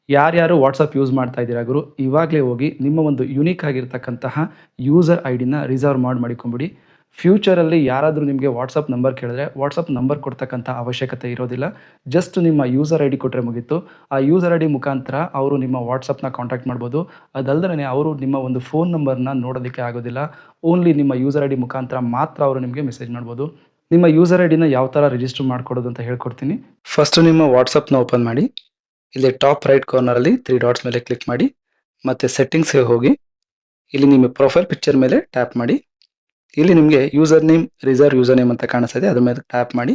ಯಾರ್ಯಾರು WhatsApp use ಮಾಡ್ತಾ ಇದ್ದೀರಾ ಗುರು, ಇವಾಗಲೇ ಹೋಗಿ ನಿಮ್ಮ ಒಂದು ಯುನೀಕ್ ಆಗಿರ್ತಕ್ಕಂತಹ ಯೂಸರ್ ಐ ಡಿನ ರಿಸರ್ವ್ ಮಾಡಿಕೊಂಬಿಡಿ. ಫ್ಯೂಚರಲ್ಲಿ ಯಾರಾದರೂ ನಿಮಗೆ ವಾಟ್ಸಪ್ ನಂಬರ್ ಕೇಳಿದ್ರೆ ವಾಟ್ಸಪ್ ನಂಬರ್ ಕೊಡ್ತಕ್ಕಂಥ ಅವಶ್ಯಕತೆ ಇರೋದಿಲ್ಲ. ಜಸ್ಟ್ ನಿಮ್ಮ ಯೂಸರ್ ಐ ಡಿ ಕೊಟ್ಟರೆ ಮುಗೀತು. ಆ ಯೂಸರ್ ಐ ಡಿ ಮುಖಾಂತರ ಅವರು ನಿಮ್ಮ ವಾಟ್ಸಪ್ನ ಕಾಂಟ್ಯಾಕ್ಟ್ ಮಾಡ್ಬೋದು. ಅದಲ್ಲದೆ ಅವರು ನಿಮ್ಮ ಒಂದು ಫೋನ್ ನಂಬರ್ನ ನೋಡೋದಕ್ಕೆ ಆಗೋದಿಲ್ಲ. ಓನ್ಲಿ ನಿಮ್ಮ ಯೂಸರ್ ಐ ಡಿ ಮುಖಾಂತರ ಮಾತ್ರ ಅವರು ನಿಮಗೆ ಮೆಸೇಜ್ ಮಾಡ್ಬೋದು. ನಿಮ್ಮ ಯೂಸರ್ ಐ ಡಿನ ಯಾವ ಥರ ರಿಜಿಸ್ಟರ್ ಮಾಡ್ಕೊಡೋದು ಅಂತ ಹೇಳ್ಕೊಡ್ತೀನಿ. ಫಸ್ಟು ನಿಮ್ಮ ವಾಟ್ಸಪ್ನ ಓಪನ್ ಮಾಡಿ. ಇಲ್ಲಿ ಟಾಪ್ ರೈಟ್ ಕಾರ್ನರಲ್ಲಿ 3 ಡಾಟ್ಸ್ ಮೇಲೆ ಕ್ಲಿಕ್ ಮಾಡಿ. ಮತ್ತೆ ಸೆಟ್ಟಿಂಗ್ಸ್ಗೆ ಹೋಗಿ ಇಲ್ಲಿ ನಿಮ್ಮ ಪ್ರೊಫೈಲ್ ಪಿಕ್ಚರ್ ಮೇಲೆ ಟ್ಯಾಪ್ ಮಾಡಿ. ಇಲ್ಲಿ ನಿಮಗೆ user name, reserve user name ಅಂತ ಕಾಣಿಸ್ತದೆ, ಅದ್ರ ಮೇಲೆ ಟ್ಯಾಪ್ ಮಾಡಿ.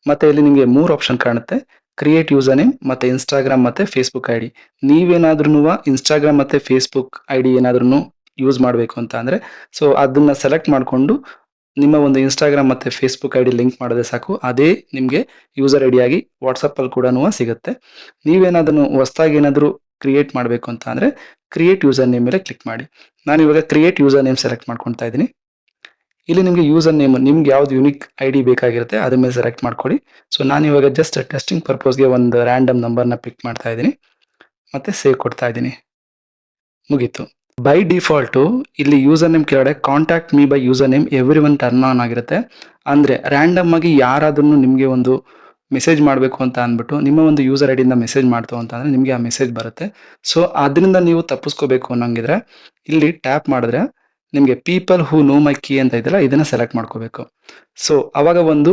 ಮತ್ತೆ ಇಲ್ಲಿ ನಿಮಗೆ 3 ಆಪ್ಷನ್ ಕಾಣುತ್ತೆ: ಕ್ರಿಯೇಟ್ ಯೂಸರ್ ನೇಮ್, ಮತ್ತೆ ಇನ್ಸ್ಟಾಗ್ರಾಮ್, ಮತ್ತೆ ಫೇಸ್ಬುಕ್ ಐ ಡಿ. ನೀವೇನಾದ್ರೂ ಇನ್ಸ್ಟಾಗ್ರಾಮ್ ಮತ್ತೆ ಫೇಸ್ಬುಕ್ ಐ ಡಿ ಏನಾದ್ರೂ ಯೂಸ್ ಮಾಡಬೇಕು ಅಂತ ಅಂದ್ರೆ ಸೊ ಅದನ್ನ ಸೆಲೆಕ್ಟ್ ಮಾಡಿಕೊಂಡು ನಿಮ್ಮ ಒಂದು ಇನ್ಸ್ಟಾಗ್ರಾಮ್ ಮತ್ತೆ ಫೇಸ್ಬುಕ್ ಐ ಡಿ ಲಿಂಕ್ ಮಾಡಿದ್ರೆ ಸಾಕು, ಅದೇ ನಿಮಗೆ ಯೂಸರ್ ಐ ಡಿ ಆಗಿ ವಾಟ್ಸಪ್ ಅಲ್ಲಿ ಕೂಡ ಸಿಗುತ್ತೆ. ನೀವೇನಾದ್ರೂ ಹೊಸದಾಗಿ ಏನಾದರೂ ಕ್ರಿಯೇಟ್ ಮಾಡಬೇಕು ಅಂತ ಅಂದ್ರೆ ಕ್ರಿಯೇಟ್ ಯೂಸರ್ ನೇಮ್ ಮೇಲೆ ಕ್ಲಿಕ್ ಮಾಡಿ. ನಾನು ಇವಾಗ ಕ್ರಿಯೇಟ್ ಯೂಸರ್ ನೇಮ್ ಸೆಲೆಕ್ಟ್ ಮಾಡ್ಕೊತಾ ಇದ್ದೀನಿ. ಇಲ್ಲಿ ನಿಮಗೆ ಯೂಸರ್ ನೇಮ್ ನಿಮ್ಗೆ ಯಾವ್ದು ಯುನಿಕ್ ಐ ಡಿ ಬೇಕಾಗಿರುತ್ತೆ ಅದ್ರ ಮೇಲೆ ಸೆಲೆಕ್ಟ್ ಮಾಡ್ಕೊಳ್ಳಿ. ಸೊ ನಾನು ಇವಾಗ ಜಸ್ಟ್ ಟೆಸ್ಟಿಂಗ್ ಪರ್ಪಸ್ಗೆ ಒಂದು ರ್ಯಾಂಡಮ್ ನಂಬರ್ನ ಪಿಕ್ ಮಾಡ್ತಾ ಇದ್ದೀನಿ, ಮತ್ತೆ ಸೇವ್ ಕೊಡ್ತಾ ಇದ್ದೀನಿ. ಮುಗೀತು. ಬೈ ಡಿಫಾಲ್ಟು ಇಲ್ಲಿ ಯೂಸರ್ ನೇಮ್ ಕೆಳಗಡೆ contact me by user name every one turn on ಆಗಿರುತ್ತೆ. ಅಂದ್ರೆ ರ್ಯಾಂಡಮ್ ಆಗಿ ಯಾರಾದ್ರೂ ನಿಮಗೆ ಒಂದು ಮೆಸೇಜ್ ಮಾಡಬೇಕು ಅಂತ ಅಂದ್ಬಿಟ್ಟು ನಿಮ್ಮ ಒಂದು ಯೂಸರ್ ಐ ಡಿಯಿಂದ ಮೆಸೇಜ್ ಮಾಡ್ತು ಅಂತ ಅಂದ್ರೆ ನಿಮಗೆ ಆ ಮೆಸೇಜ್ ಬರುತ್ತೆ. ಸೊ ಅದರಿಂದ ನೀವು ತಪ್ಪಿಸ್ಕೋಬೇಕು ಅನ್ನೋಂಗಿದ್ರೆ ಇಲ್ಲಿ ಟ್ಯಾಪ್ ಮಾಡಿದ್ರೆ ನಿಮಗೆ people who know my key ಅಂತ ಇದೆಯಲ್ಲ, ಇದನ್ನ ಸೆಲೆಕ್ಟ್ ಮಾಡ್ಕೋಬೇಕು. ಸೊ ಅವಾಗ ಒಂದು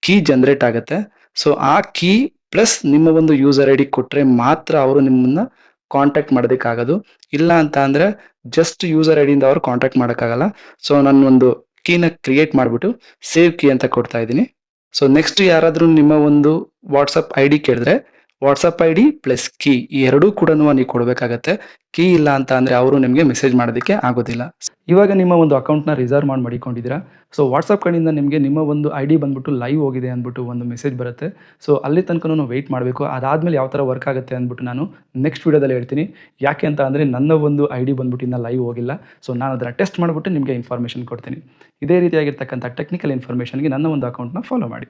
ಕೀ ಜನರೇಟ್ ಆಗುತ್ತೆ. ಸೊ ಆ ಕೀ ಪ್ಲಸ್ ನಿಮ್ಮ ಒಂದು ಯೂಸರ್ ಐ ಡಿ ಕೊಟ್ರೆ ಮಾತ್ರ ಅವರು ನಿಮ್ಮನ್ನ ಕಾಂಟ್ಯಾಕ್ಟ್ ಮಾಡೋದಕ್ಕಾಗೋದು. ಇಲ್ಲ ಅಂತ ಅಂದ್ರೆ ಜಸ್ಟ್ ಯೂಸರ್ ಐ ಡಿಯಿಂದ ಅವರು ಕಾಂಟ್ಯಾಕ್ಟ್ ಮಾಡೋಕ್ಕಾಗಲ್ಲ. ಸೊ ನಾನು ಒಂದು ಕೀನ ಕ್ರಿಯೇಟ್ ಮಾಡಿಬಿಟ್ಟು ಸೇವ್ ಕೀ ಅಂತ ಕೊಡ್ತಾ ಇದ್ದೀನಿ. ಸೊ ನೆಕ್ಸ್ಟ್ ಯಾರಾದ್ರೂ ನಿಮ್ಮ ಒಂದು ವಾಟ್ಸಪ್ ಐ ಡಿ ಕೇಳಿದ್ರೆ WhatsApp I D plus key ಈ ಎರಡೂ ಕೂಡ ನೀವು ಕೊಡಬೇಕಾಗತ್ತೆ. ಕೀ ಇಲ್ಲ ಅಂತ ಅಂದ್ರೆ ಅವರು ನಿಮಗೆ ಮೆಸೇಜ್ ಮಾಡೋದಕ್ಕೆ ಆಗೋದಿಲ್ಲ. ಇವಾಗ ನಿಮ್ಮ ಒಂದು ಅಕೌಂಟ್ನ ರಿಸರ್ವ್ ಮಾಡಿಕೊಂಡಿದ್ದೀರಾ. ಸೊ ವಾಟ್ಸಪ್ ಕಡೆಯಿಂದ ನಿಮಗೆ ನಿಮ್ಮ ಒಂದು ಐ ಡಿ ಬಂದ್ಬಿಟ್ಟು ಲೈವ್ ಹೋಗಿದೆ ಅಂದ್ಬಿಟ್ಟು ಒಂದು ಮೆಸೇಜ್ ಬರುತ್ತೆ. ಸೊ ಅಲ್ಲಿ ತನಕ ವೆಯ್ಟ್ ಮಾಡಬೇಕು. ಅದಾದಮೇಲೆ ಯಾವ ಥರ ವರ್ಕ್ ಆಗುತ್ತೆ ಅಂದ್ಬಿಟ್ಟು ನಾನು ನೆಕ್ಸ್ಟ್ ವೀಡಿಯೋದಲ್ಲಿ ಹೇಳ್ತೀನಿ. ಯಾಕೆ ಅಂತ ಅಂದರೆ ನನ್ನ ಒಂದು ಐ ಡಿ ಬಂದ್ಬಿಟ್ಟು ಇನ್ನೂ ಲೈವ್ ಹೋಗಿಲ್ಲ. ಸೊ ನಾನು ಅದನ್ನು ಟೆಸ್ಟ್ ಮಾಡಿಬಿಟ್ಟು ನಿಮಗೆ ಇನ್ಫಾರ್ಮೇಷನ್ ಕೊಡ್ತೀನಿ. ಇದೇ ರೀತಿಯಾಗಿರ್ತಕ್ಕಂಥ ಟೆಕ್ನಿಕಲ್ ಇನ್ಫಾರ್ಮೇಷನ್ಗೆ ನನ್ನ ಒಂದು ಅಕೌಂಟ್ನ ಫಾಲೋ ಮಾಡಿ.